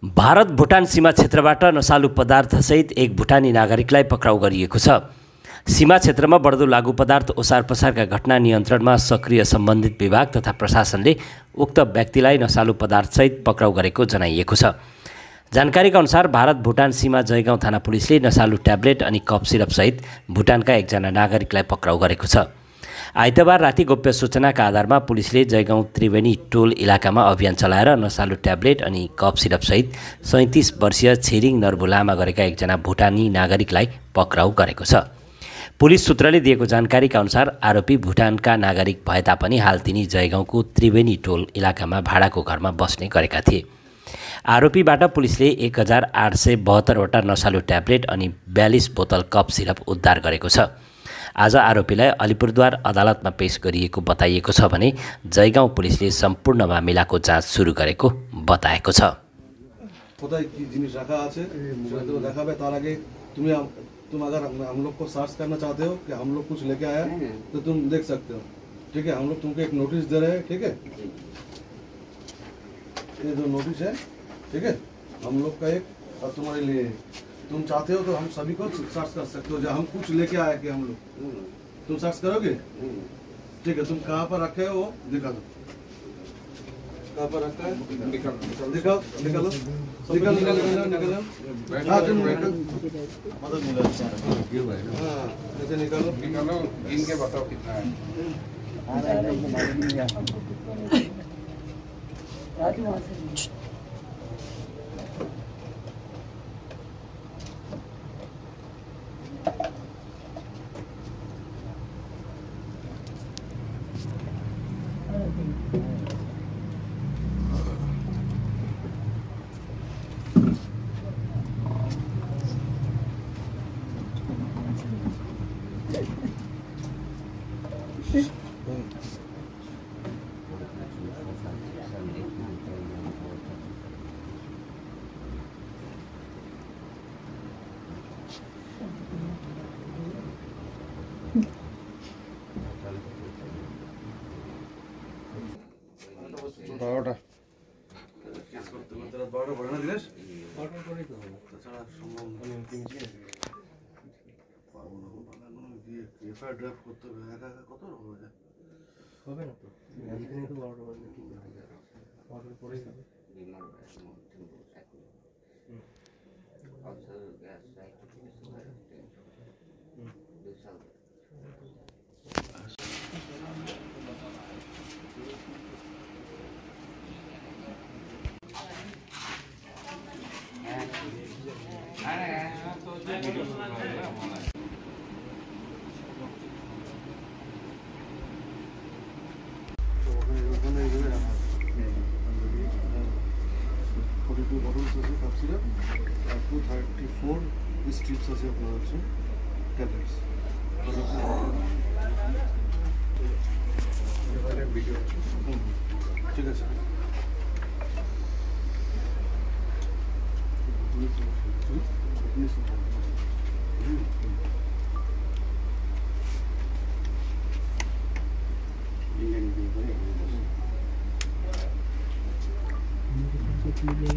भारत भुटान सीमा क्षेत्रबाट नशालु पदार्थसहित एक भुटानी नागरिकलाई पक्राउ गरिएको छ। सीमा क्षेत्रमा बढ्दो लागु पदार्थ ओसार पसारका घटना नियन्त्रणमा सक्रिय सम्बन्धित विभाग तथा प्रशासनले उक्त व्यक्तिलाई नशालु पदार्थसहित पक्राउ गरेको जनाइएको छ। जानकारीका अनुसार भारत भुटान सीमा जयगाउँ थाना पुलिसले नशालु ट्याब्लेट अनि कफ सिरपसहित भुटानका एकजना नागरिकलाई पक्राउ गरेको छ। आइतबार राति गोप्य सूचनाका आधारमा पुलिसले जयगाउँ त्रिवेणी टोल इलाकामा अभियान चलाएर नशालु ट्याब्लेट अनि कफ सिरपसहित 37 वर्षीय छिरिङ नर्बु लामा गरेका एकजना भुटानी नागरिकलाई पक्राउ गरेको छ। पुलिस सूत्रले दिएको जानकारीका अनुसार आरोपी भुटानका नागरिक भए तापनि हाल तिनी जयगाउँको त्रिवेणी टोल इलाकामा भाडाको घरमा बस्ने गरेका थिए। आरोपीबाट पुलिसले 1872 वटा नशालु ट्याब्लेट अनि 42 बोतल कफ सिरप उद्धार गरेको छ। आज आरोपीलाई अलिपुरद्वार अदालतमा पेश गरिएको बताइएको छ भने जयगाउँ पुलिसले सम्पूर्ण मामिलाको जाँच सुरु गरेको बताएको छ। कोথায় কি জিনিস রাখা আছে সেটা দেখাবে, তার আগে तुम अगर हम लोग को सर्च करना चाहते हो कि हम लोग कुछ लेके आया तो तुम देख सकते हो। ठीक है, हम लोग तुमको एक नोटिस दे रहे हैं। ठीक है, ये जो नोटिस है, ठीक है, हम लोग का एक और तुम्हारे लिए, तुम चाहते हो तो हम सभी को सर्च कर सकते हो। जब हम कुछ लेके आए कि हम लोग, तुम सर्च करोगे। ठीक है, तुम कहाँ पर रखे हो वो दिखा दो। कहाँ पर रखा है दिखाओ, निकालो निकालो निकालो। हाँ तुम मदद मिला। हाँ ऐसे निकालो निकालो, गिन के बताओ कितना है। বারোটা কেস করতে করতে রাত 12টা পড়ে না দিনেশ? 12টা পরেই তো হবে, তাছাড়া সম্ভব পারবো না। এফআইআর ড্রাফট করতে হবে, একা একা কত হবে না, হবে না তো। একদিনে তো 12টা বাজে কি করে হবে? 12টার পরেই হবে। স্ট্রিপস আছে আপনার হচ্ছে ট্যাবলেটস। ঠিক আছে, ইন্ডিয়ান